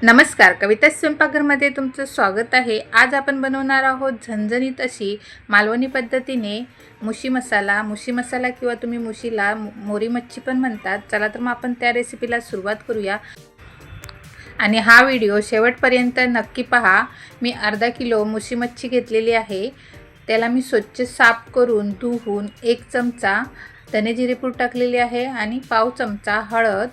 नमस्कार, कविता स्वयंपाकघरमध्ये तुमचं स्वागत आहे। आज आपण बनवणार आहोत झणझणीत अशी मालवणी पद्धतीने मुशी मसाला किंवा तुम्ही मुशीला मोरी मच्छी पण म्हणतात। चला तर मग आपण त्या रेसिपीला सुरुवात करूया आणि हा व्हिडिओ शेवटपर्यंत नक्की पहा। मी अर्धा किलो मुशी मच्छी घेतलेली आहे। त्याला मी स्वच्छ साफ करून धुवून 1 चमचा धने जिरे पूड टाकलेली आहे आणि पाव चमचा हळद,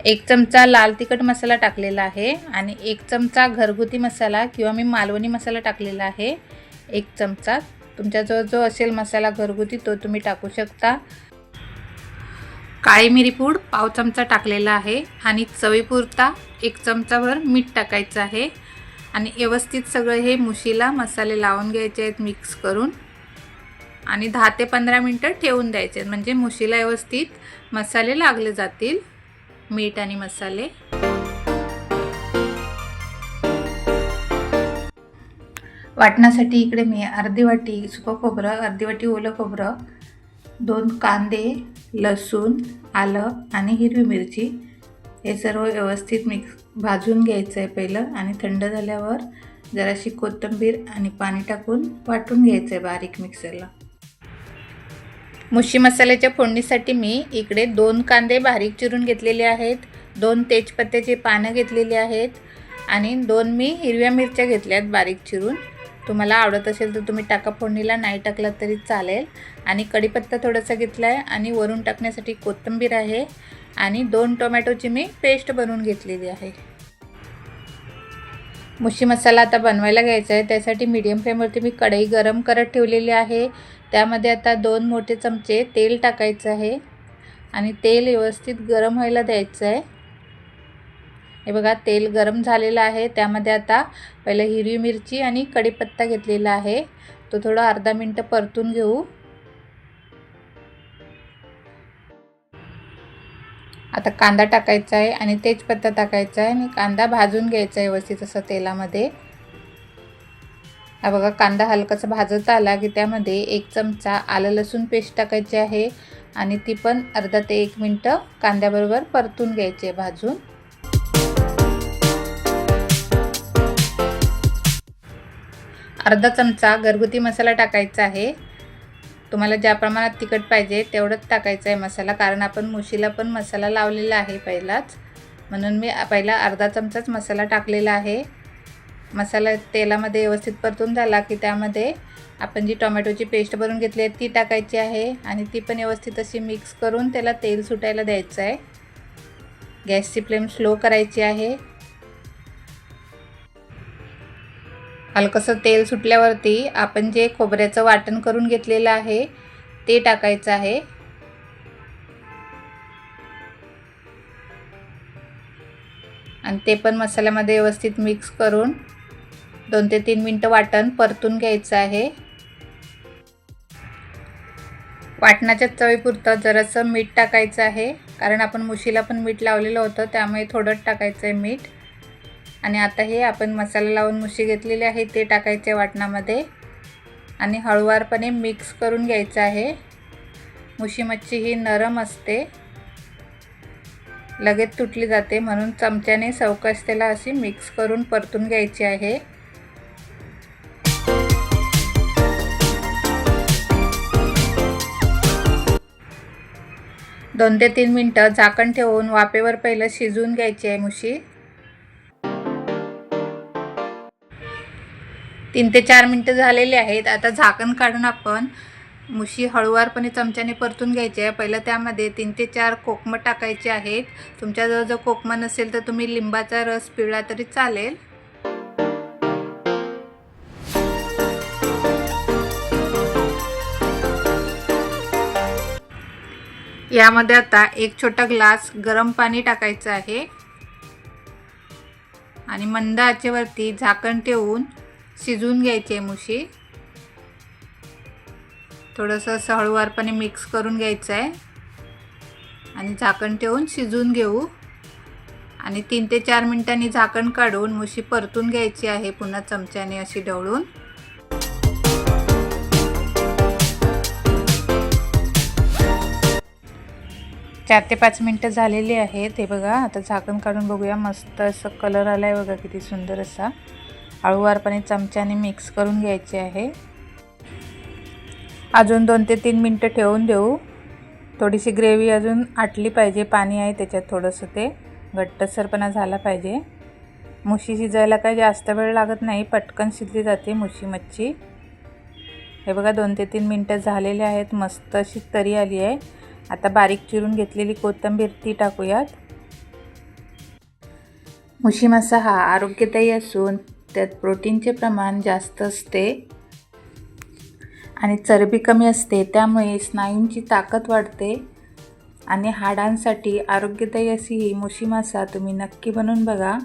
1 चमचा लाल तिखट मसाला टाकलेला आहे आणि 1 चमचा घरगुती मसाला किंवा मी मालवणी मसाला टाकलेला आहे। 1 चमचा तुमच्याजवळ जो असेल मसाला घरगुती तो तुम्ही टाकू शकता। काळी मिरी पूड पाव चमचा टाकलेला आहे आणि चवीपुरता 1 चमचाभर मीठ टाकायचं आहे आणि व्यवस्थित सगळं हे मुशीला मसाले लावून घ्यायचे आहेत मिक्स करून आणि 10 ते 15 मिनिटं ठेवून द्यायचे म्हणजे मुशीला व्यवस्थित मसाले लागले जातील, मीठ आणि मसाले। वाटण्यासाठी इकडे मी अर्धी वाटी सुकं खोबरं, अर्धी वाटी ओलं खोबरं, 2 कांदे, लसूण, आलं आणि हिरवी मिरची हे सर्व व्यवस्थित भाजून घ्यायचं आहे पहिलं आणि थंड झाल्यावर जराशी कोथिंबीर आणि पाणी टाकून वाटून घ्यायचं आहे बारीक मिक्सरला। मुशी मसाल्याच्या फोडणीसाठी मी इकडे 2 कांदे बारीक चिरून घेतलेले आहेत, 2 तेजपत्त्याची पानं घेतलेली आहेत आणि 2 मी हिरव्या मिरच्या घेतल्यात बारीक चिरून। तुम्हाला आवडत असेल तर तुम्ही टाका फोडणीला, नाही टाकलं तरी चालेल। आणि कढीपत्ता थोडासा घेतला आहे आणि वरून टाकण्यासाठी कोथिंबीर आहे आणि 2 टोमॅटोची मी पेस्ट बनवून घेतलेली आहे। मुशी मसाला आता बनवायला घ्यायचा आहे। त्यासाठी मीडियम फ्लेमवरती मी कढई गरम करत ठेवलेली आहे। त्यामध्ये आता 2 मोठे चमचे तेल टाकायचं आहे आणि तेल व्यवस्थित गरम व्हायला द्यायचं आहे। हे बघा तेल गरम झालेलं आहे। त्यामध्ये आता पहिलं हिरवी मिरची आणि कढीपत्ता घेतलेला आहे, तो थोडा अर्धा मिनिट परतून घेऊ। आता कांदा टाकायचा आहे आणि तेजपत्ता टाकायचा आहे आणि कांदा भाजून घ्यायचा आहे व्यवस्थित असं तेलामध्ये। हा बघा कांदा हलकासा भाजत आला की त्यामध्ये 1 चमचा आलं लसूण पेस्ट टाकायची आहे आणि ती पण अर्धा ते 1 मिनिट कांद्याबरोबर परतून घ्यायची आहे भाजून। अर्धा चमचा घरगुती मसाला टाकायचा आहे। तुम्हाला ज्या प्रमाणात तिखट पाहिजे तेवढंच टाकायचं आहे मसाला, कारण आपण मुशीला पण मसाला लावलेला आहे पहिलाच, म्हणून मी पहिला अर्धा चमचाच मसाला टाकलेला आहे। मसाला तेलामध्ये व्यवस्थित परतून झाला की त्यामध्ये आपण जी टोमॅटोची पेस्ट बनवून घेतली आहे ती टाकायची आहे आणि ती पण व्यवस्थित अशी मिक्स करून त्याला तेल सुटायला द्यायचं आहे। गॅसची फ्लेम स्लो करायची आहे। हलकसं तेल सुटल्यावरती आपण जे खोबऱ्याचं वाटण करून घेतलेलं आहे ते टाकायचं आहे आणि ते पण मसाल्यामध्ये व्यवस्थित मिक्स करून 2 ते 3 मिनिटं वाटण परतून घ्यायचं आहे। वाटणाच्या चवीपुरतं जरासं मीठ टाकायचं आहे, कारण आपण मुशीला पण मीठ लावलेलं होतं त्यामुळे थोडंच टाकायचं आहे मीठ। आणि आता हे आपण मसाला लावून मुशी घेतलेली आहे ते टाकायचे वाटणामध्ये आणि हळूवारपणे मिक्स करून घ्यायचं आहे। मुशी मच्छी ही नरम असते, लगेच तुटली जाते, म्हणून चमच्याने सावकाश त्याला अशी मिक्स करून परतून घ्यायची आहे। 2 ते 3 मिनिटं झाकण ठेवून वाफेवर पहिलं शिजवून घ्यायची आहे मुशी। 3 ते 4 मिनिटं झालेली आहेत। आता झाकण काढून आपण मुशी हळूवारपणे चमच्याने परतून घ्यायची आहे। पहिलं त्यामध्ये 3 ते 4 कोकमं टाकायचे आहेत। तुमच्याजवळ जर कोकमं नसेल तर तुम्ही लिंबाचा रस पिळला तरी चालेल। यामध्ये आता 1 छोटा ग्लास गरम पाणी टाकायचं आहे आणि मंद आचेवरती झाकण ठेवून शिजवून घ्यायची आहे मुशी। थोडंसं असं हळूवारपणे मिक्स करून घ्यायचं आहे आणि झाकण ठेवून शिजवून घेऊ आणि 3 ते 4 मिनिटांनी झाकण काढून मुशी परतून घ्यायची आहे पुन्हा चमच्याने अशी ढवळून। 4 ते 5 मिनटं झालेली आहेत. हे बघा, आता झाकण काढून बघूया. मस्त असं कलर आला आहे बघा, किती सुंदर असा. हळूवारपणे चमच्याने मिक्स करून घ्यायचे आहे. अजून 2 ते 3 मिनटं ठेवून देऊ. थोडीशी ग्रेव्ही अजून आटली पाहिजे. पाणी आहे त्याच्यात थोडंसं, ते घट्टसरपणा झाला पाहिजे. मुशी शिजायला काही जास्त वेळ लागत नाही, पटकन शिजली जाते मुशी मच्छी. हे बघा, 2 ते 3 मिनटं झालेले आहेत. मस्त अशी तरी आली आहे. आता बारीक चिरून घेतलेली कोथिंबीर ती टाकूयात. मुशी मासा हा आरोग्यदायी असून त्यात प्रोटीनचे प्रमाण जास्त असते आणि चरबी कमी असते. त्यामुळे स्नायूंची ताकद वाढते आणि हाडांसाठी आरोग्यदायी अशी ही मुशी मासा तुम्ही नक्की बनवून बघा.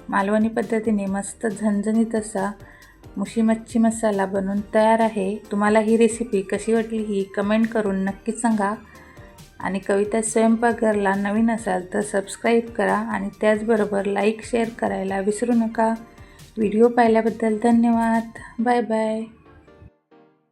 मालवणी पद्धतीने मस्त झणझणीत असा मुशी मच्छी मसाला बनवून तयार आहे. तुम्हाला ही रेसिपी कशी वाटली ही कमेंट करून नक्कीच सांगा. आणि कविता स्वयंपाकघरला नवीन असाल तर सबस्क्राईब करा आणि त्याचबरोबर लाईक शेअर करायला विसरू नका. व्हिडिओ पाहिल्याबद्दल धन्यवाद. Bye bye.